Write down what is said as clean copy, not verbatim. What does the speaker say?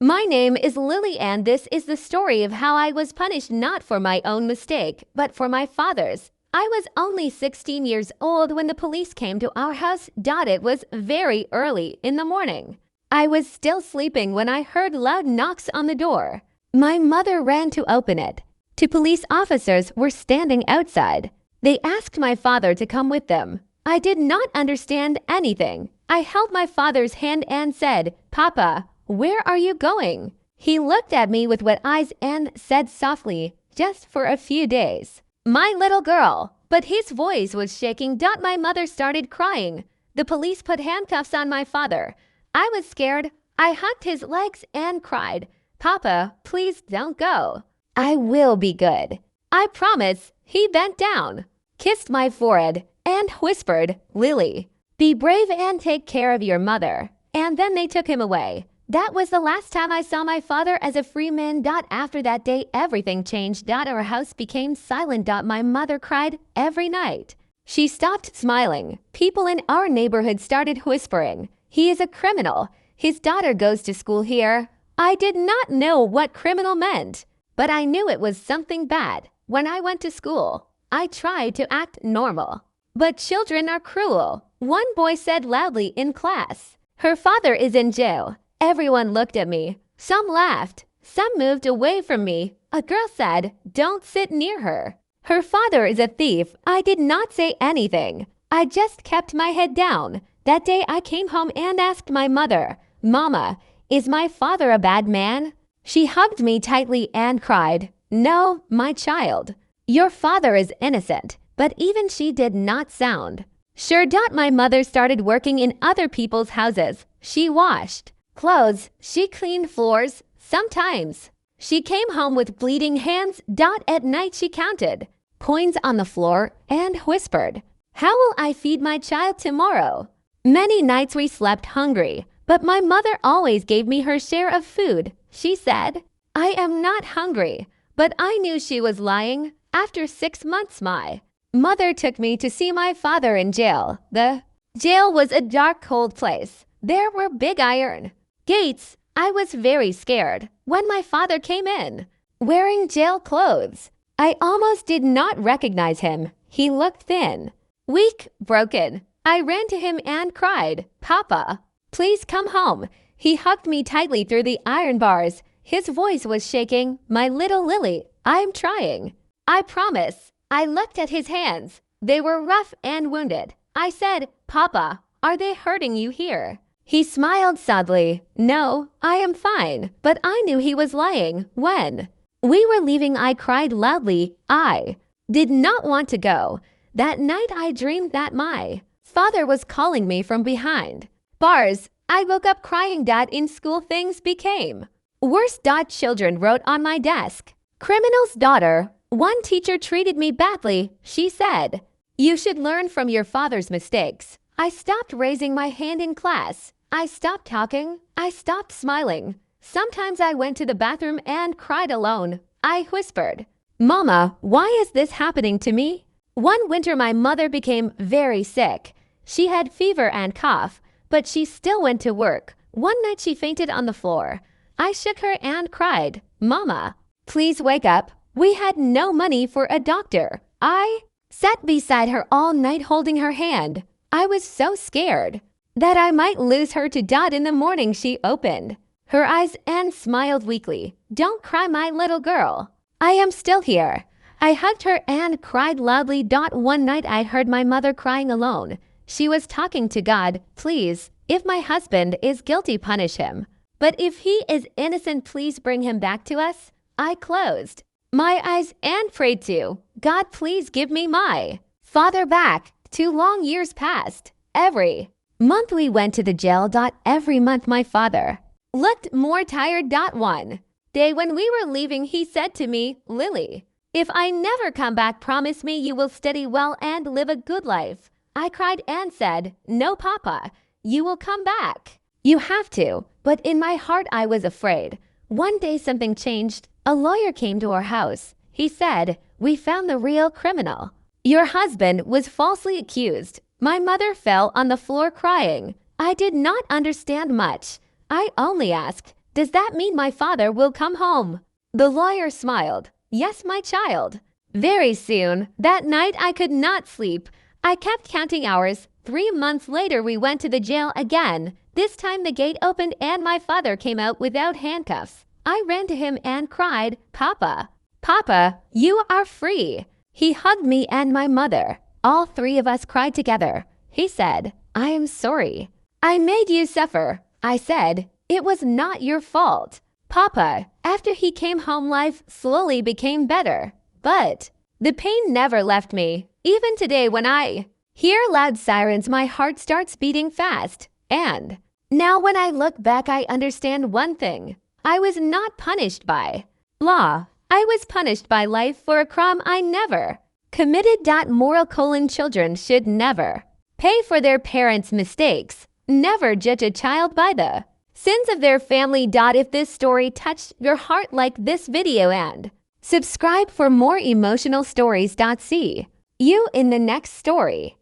My name is Lily, and this is the story of how I was punished not for my own mistake, but for my father's. I was only 16 years old when the police came to our house. It was very early in the morning. I was still sleeping when I heard loud knocks on the door. My mother ran to open it. Two police officers were standing outside. They asked my father to come with them. I did not understand anything. I held my father's hand and said, "Papa, where are you going?" He looked at me with wet eyes and said softly, "Just for a few days." "My little girl." But his voice was shaking. My mother started crying. The police put handcuffs on my father. I was scared. I hugged his legs and cried, "Papa, please don't go. I will be good. I promise." He bent down, kissed my forehead, and whispered, "Lily, be brave and take care of your mother." And then they took him away. That was the last time I saw my father as a free man. After that day, everything changed. Our house became silent. My mother cried every night. She stopped smiling. People in our neighborhood started whispering, "He is a criminal. His daughter goes to school here." I did not know what criminal meant, but I knew it was something bad. When I went to school, I tried to act normal. But children are cruel. One boy said loudly in class, "Her father is in jail." Everyone looked at me. Some laughed. Some moved away from me. A girl said, "Don't sit near her. Her father is a thief." I did not say anything. I just kept my head down. That day I came home and asked my mother, "Mama, is my father a bad man?" She hugged me tightly and cried, "No, my child. Your father is innocent." But even she did not sound sure. My mother started working in other people's houses. She washed clothes. She cleaned floors. Sometimes she came home with bleeding hands. At night she counted coins on the floor and whispered, "How will I feed my child tomorrow?" Many nights we slept hungry, but my mother always gave me her share of food. She said, "I am not hungry," but I knew she was lying. After 6 months, my mother took me to see my father in jail. The jail was a dark, cold place. There were big iron gates. I was very scared when my father came in, wearing jail clothes. I almost did not recognize him. He looked thin, weak, broken. I ran to him and cried, "Papa, please come home." He hugged me tightly through the iron bars. His voice was shaking. "My little Lily, I'm trying. I promise." I looked at his hands. They were rough and wounded. I said, "Papa, are they hurting you here?" He smiled sadly. "No, I am fine." But I knew he was lying. When we were leaving, I cried loudly. I did not want to go. That night I dreamed that my father was calling me from behind bars. I woke up crying. In school things became worse. Children wrote on my desk, "Criminal's daughter." One teacher treated me badly. She said, "You should learn from your father's mistakes." I stopped raising my hand in class. I stopped talking. I stopped smiling. Sometimes I went to the bathroom and cried alone. I whispered, "Mama, why is this happening to me?" One winter my mother became very sick. She had fever and cough, but she still went to work. One night she fainted on the floor. I shook her and cried, "Mama, please wake up." We had no money for a doctor. I sat beside her all night holding her hand. I was so scared that I might lose her to Dot. In the morning she opened her eyes and smiled weakly. "Don't cry, my little girl. I am still here." I hugged her and cried loudly. One night I heard my mother crying alone. She was talking to God. "Please, if my husband is guilty, punish him. But if he is innocent, please bring him back to us." I closed my eyes and prayed to God, "Please give me my father back." 2 long years passed. Every month we went to the jail. Every month my father looked more tired. One day when we were leaving, he said to me, "Lily, if I never come back, promise me you will study well and live a good life." I cried and said, "No, Papa, you will come back. You have to." But in my heart I was afraid. One day something changed. A lawyer came to our house. He said, "We found the real criminal. Your husband was falsely accused." My mother fell on the floor crying. I did not understand much. I only asked, Does that mean my father will come home? The lawyer smiled. Yes, my child. Very soon, that night I could not sleep. I kept counting hours. 3 months later, we went to the jail again. This time the gate opened and my father came out without handcuffs. I ran to him and cried, Papa, Papa, you are free. He hugged me and my mother. All three of us cried together. He said, I am sorry. I made you suffer. I said, it was not your fault. Papa, after he came home, life slowly became better. But the pain never left me. Even today when I hear loud sirens, my heart starts beating fast. And now when I look back, I understand one thing. I was not punished by law. I was punished by life for a crime I never committed. Moral: children should never pay for their parents' mistakes. Never judge a child by the sins of their family. If this story touched your heart, like this video and subscribe for more emotional stories. See you in the next story.